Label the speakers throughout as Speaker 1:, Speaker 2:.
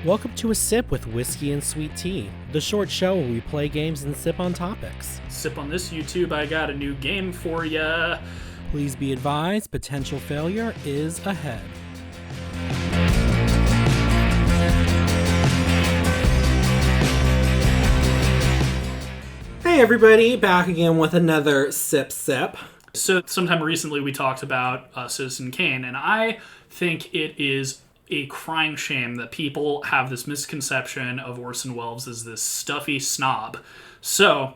Speaker 1: Welcome to A Sip with Whiskey and Sweet Tea, the short show where we play games and sip on topics.
Speaker 2: Sip on this, YouTube. I got a new game for ya.
Speaker 1: Please be advised, potential failure is ahead. Hey everybody, back again with another Sip.
Speaker 2: So sometime recently we talked about Citizen Kane, and I think it is a crying shame that people have this misconception of Orson Welles as this stuffy snob. So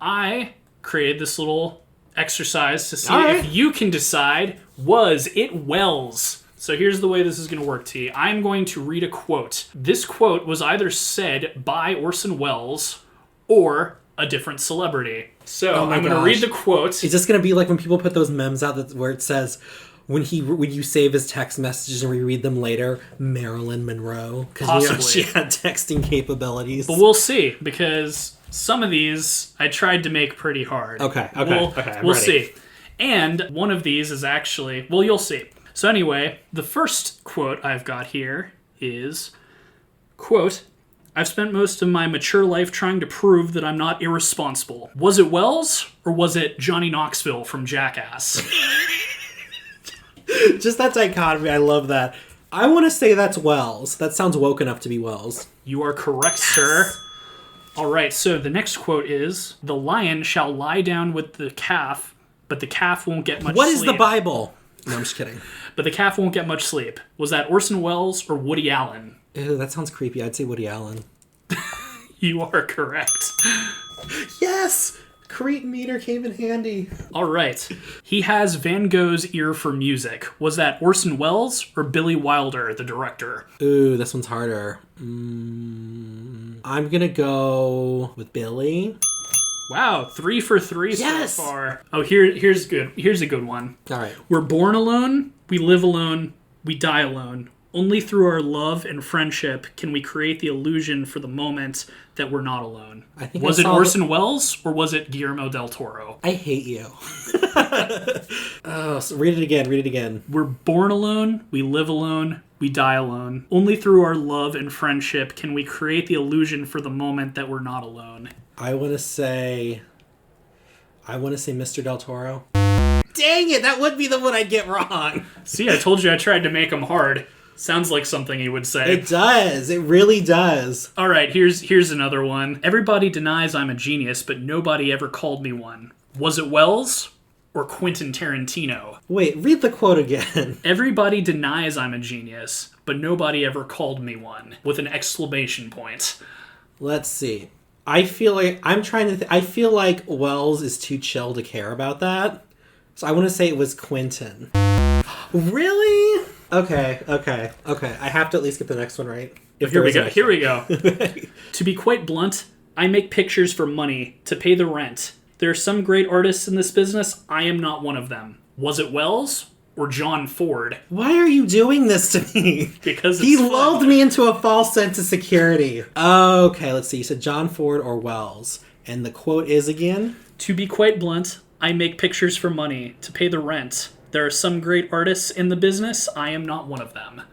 Speaker 2: I created this little exercise to see if you can decide, was it Welles? So here's the way this is going to work, T. I'm going to read a quote. This quote was either said by Orson Welles or a different celebrity. So I'm going to read the quote.
Speaker 1: Is this going to be like when people put those memes out where it says, when you save his text messages and reread them later, Marilyn Monroe? Because she had texting capabilities.
Speaker 2: But we'll see, because some of these I tried to make pretty hard.
Speaker 1: Okay.
Speaker 2: We'll see. And one of these is actually, well, you'll see. So anyway, the first quote I've got here is, quote, "I've spent most of my mature life trying to prove that I'm not irresponsible. Was it Welles or was it Johnny Knoxville from Jackass?"
Speaker 1: Just that dichotomy, I love that. I want to say that's Welles. That sounds woke enough to be Welles.
Speaker 2: You are correct, sir. All right, so the next quote is, "The lion shall lie down with the calf, but the calf won't get much sleep."
Speaker 1: What is the Bible? No, I'm just kidding.
Speaker 2: But the calf won't get much sleep. Was that Orson Welles or Woody Allen?
Speaker 1: Ew, that sounds creepy. I'd say Woody Allen.
Speaker 2: You are correct.
Speaker 1: Yes! Crete meter came in handy.
Speaker 2: All right. He has Van Gogh's ear for music. Was that Orson Welles or Billy Wilder, the director?
Speaker 1: Ooh, this one's harder. I'm gonna go with Billy.
Speaker 2: Wow, 3 for 3
Speaker 1: yes!
Speaker 2: so far. Oh, here's good. Here's a good one.
Speaker 1: All right.
Speaker 2: We're born alone, we live alone, we die alone. Only through our love and friendship can we create the illusion for the moment that we're not alone. Was it Orson Welles or was it Guillermo del Toro?
Speaker 1: I hate you. Oh, so read it again.
Speaker 2: We're born alone, we live alone, we die alone. Only through our love and friendship can we create the illusion for the moment that we're not alone.
Speaker 1: I want to say Mr. Del Toro. Dang it, that would be the one I'd get wrong.
Speaker 2: See, I told you I tried to make them hard. Sounds like something he would say.
Speaker 1: It does. It really does.
Speaker 2: All right, here's another one. Everybody denies I'm a genius, but nobody ever called me one. Was it Welles or Quentin Tarantino?
Speaker 1: Wait, read the quote again.
Speaker 2: Everybody denies I'm a genius, but nobody ever called me one. With an exclamation point.
Speaker 1: Let's see. I feel like I feel like Welles is too chill to care about that. So I want to say it was Quentin. Really? Okay. I have to at least get the next one right.
Speaker 2: Here we go. To be quite blunt, I make pictures for money, to pay the rent. There are some great artists in this business. I am not one of them. Was it Welles or John Ford?
Speaker 1: Why are you doing this to me?
Speaker 2: Because
Speaker 1: he lulled me into a false sense of security. Okay, let's see. You said John Ford or Welles. And the quote is again?
Speaker 2: To be quite blunt, I make pictures for money, to pay the rent. There are some great artists in the business. I am not one of them.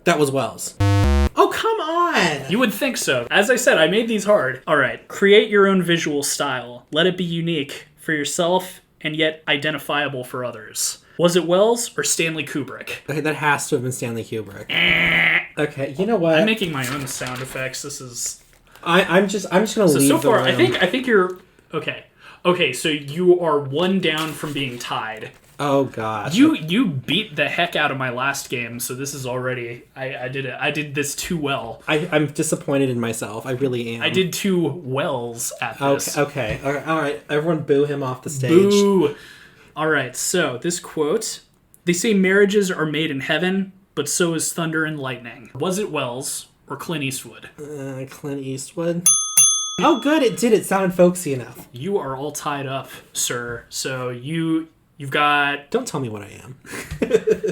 Speaker 1: That was Welles. Oh, come on!
Speaker 2: You would think so. As I said, I made these hard. All right. Create your own visual style. Let it be unique for yourself and yet identifiable for others. Was it Welles or Stanley Kubrick?
Speaker 1: Okay, that has to have been Stanley Kubrick. Okay, you know what?
Speaker 2: I'm making my own sound effects. This is...
Speaker 1: I'm just gonna leave
Speaker 2: so far,
Speaker 1: the room.
Speaker 2: I think you're... Okay. Okay, so you are one down from being tied.
Speaker 1: Oh gosh.
Speaker 2: You beat the heck out of my last game, so this is already I did this too well.
Speaker 1: I'm disappointed in myself. I really am.
Speaker 2: I did too wells at this.
Speaker 1: Okay. All right. Everyone boo him off the stage.
Speaker 2: Boo. All right. So this quote: "They say marriages are made in heaven, but so is thunder and lightning." Was it Welles or Clint Eastwood?
Speaker 1: Clint Eastwood. Oh, good. It did. It sounded folksy enough.
Speaker 2: You are all tied up, sir. So you've got...
Speaker 1: Don't tell me what I am.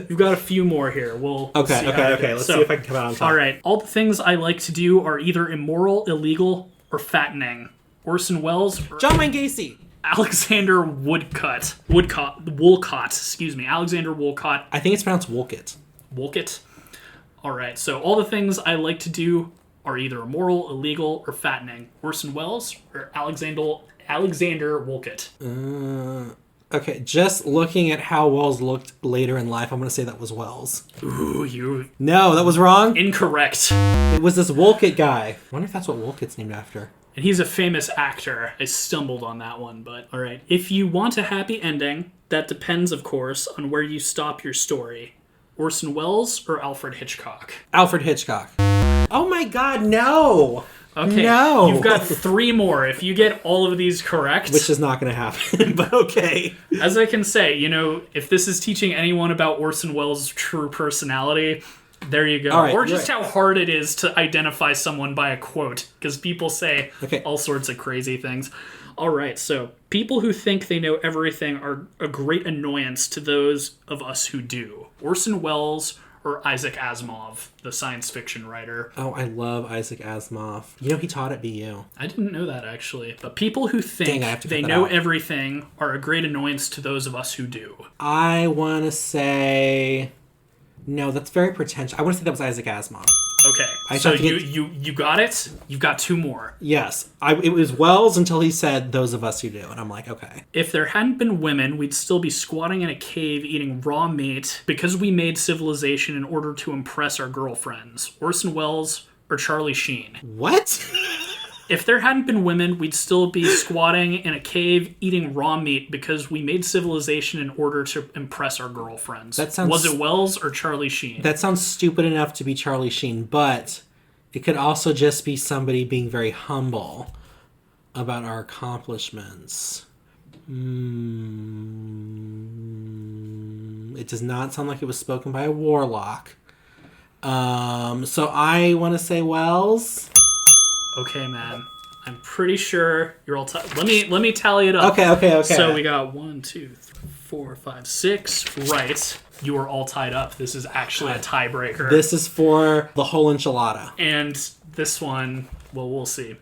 Speaker 2: You've got a few more here. We'll
Speaker 1: Okay. Let's see if I can come out on top.
Speaker 2: All right. All the things I like to do are either immoral, illegal, or fattening. Orson Welles or
Speaker 1: John Wayne Gacy.
Speaker 2: Alexander Woolcott. Alexander Woolcott.
Speaker 1: I think it's pronounced Wolcott.
Speaker 2: Wolcott. All right, so all the things I like to do are either immoral, illegal, or fattening. Orson Welles or Alexander Wolcott?
Speaker 1: Okay, just looking at how Wells looked later in life, I'm going to say that was Wells.
Speaker 2: Ooh, you...
Speaker 1: No, that was wrong.
Speaker 2: Incorrect.
Speaker 1: It was this Wolcott guy. I wonder if that's what Wolcott's named after.
Speaker 2: And he's a famous actor. I stumbled on that one, but all right. If you want a happy ending, that depends, of course, on where you stop your story. Orson Welles or Alfred Hitchcock?
Speaker 1: Alfred Hitchcock. Oh my god, no!
Speaker 2: Okay,
Speaker 1: no!
Speaker 2: You've got 3 more. If you get all of these correct...
Speaker 1: Which is not going to happen, but okay.
Speaker 2: As I can say, if this is teaching anyone about Orson Welles' true personality, there you go.
Speaker 1: Right,
Speaker 2: or just how hard it is to identify someone by a quote, because people say all sorts of crazy things. All right, so people who think they know everything are a great annoyance to those of us who do. Orson Welles or Isaac Asimov, the science fiction writer.
Speaker 1: Oh, I love Isaac Asimov. He taught at BU.
Speaker 2: I didn't know that, actually. But people who think they know everything are a great annoyance to those of us who do.
Speaker 1: I want to say... No, that's very pretentious. I want to say that was Isaac Asimov.
Speaker 2: Okay, so you got it? You've got 2 more.
Speaker 1: Yes. It was Wells until he said, those of us who do. And I'm like, okay.
Speaker 2: If there hadn't been women, we'd still be squatting in a cave eating raw meat because we made civilization in order to impress our girlfriends. Orson Welles or Charlie Sheen?
Speaker 1: What?
Speaker 2: If there hadn't been women, we'd still be squatting in a cave eating raw meat because we made civilization in order to impress our girlfriends. Was it Wells or Charlie Sheen?
Speaker 1: That sounds stupid enough to be Charlie Sheen, but it could also just be somebody being very humble about our accomplishments. It does not sound like it was spoken by a warlock. So I want to say Wells.
Speaker 2: Okay, man. I'm pretty sure you're all... Let me tally it up.
Speaker 1: Okay.
Speaker 2: So we got 1, 2, 3, 4, 5, 6. Right. You are all tied up. This is actually a tiebreaker.
Speaker 1: This is for the whole enchilada.
Speaker 2: And this one, well, we'll see.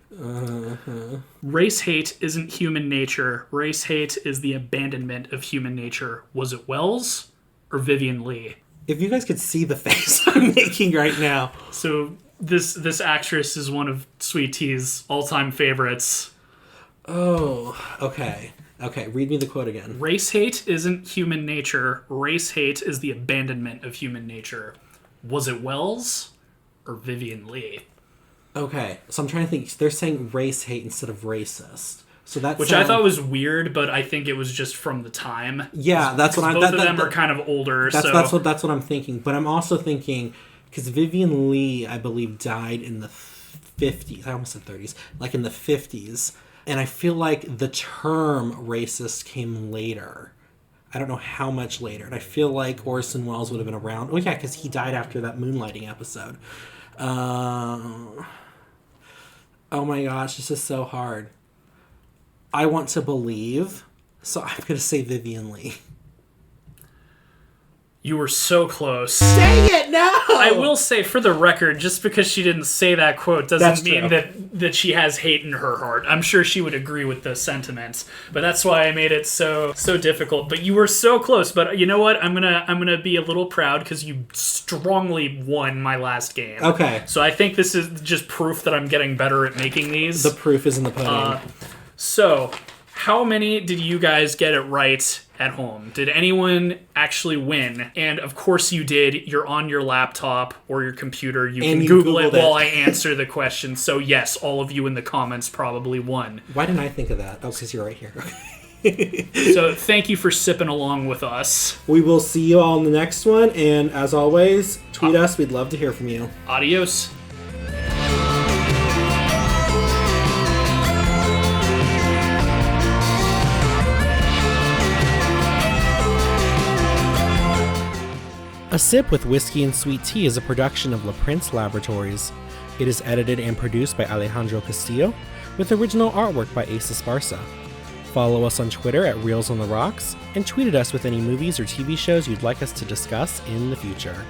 Speaker 2: Race hate isn't human nature. Race hate is the abandonment of human nature. Was it Wells or Vivian Leigh?
Speaker 1: If you guys could see the face I'm making right now.
Speaker 2: So... This actress is one of Sweet Tea's all-time favorites.
Speaker 1: Oh, okay. Okay, read me the quote again.
Speaker 2: Race hate isn't human nature. Race hate is the abandonment of human nature. Was it Wells or Vivian Leigh?
Speaker 1: Okay, so I'm trying to think. They're saying race hate instead of racist. So that's
Speaker 2: I thought was weird, but I think it was just from the time.
Speaker 1: Yeah, that's what I'm...
Speaker 2: Both of them are kind of older,
Speaker 1: That's what I'm thinking. But I'm also thinking... Because Vivian Leigh, I believe, died in the 50s. I almost said 30s. Like in the 50s. And I feel like the term racist came later. I don't know how much later. And I feel like Orson Welles would have been around. Oh, yeah, because he died after that Moonlighting episode. Oh my gosh, this is so hard. I want to believe, so I'm going to say Vivian Leigh.
Speaker 2: You were so close.
Speaker 1: Dang it, no!
Speaker 2: I will say, for the record, just because she didn't say that quote doesn't mean that she has hate in her heart. I'm sure she would agree with the sentiments, but that's why I made it so difficult. But you were so close. But you know what? I'm gonna be a little proud because you strongly won my last game.
Speaker 1: Okay.
Speaker 2: So I think this is just proof that I'm getting better at making these.
Speaker 1: The proof is in the pudding.
Speaker 2: So, how many did you guys get it right at home? Did anyone actually win? And of course you did. You're on your laptop or your computer. You can Google it while I answer the question. So yes, all of you in the comments probably won.
Speaker 1: Why didn't I think of that? Oh, because you're right here.
Speaker 2: So thank you for sipping along with us.
Speaker 1: We will see you all in the next one. And as always, tweet us. We'd love to hear from you.
Speaker 2: Adios.
Speaker 1: A Sip with Whiskey and Sweet Tea is a production of La Prince Laboratories. It is edited and produced by Alejandro Castillo, with original artwork by Asa Esparza. Follow us on Twitter at Reels on the Rocks, and tweet at us with any movies or TV shows you'd like us to discuss in the future.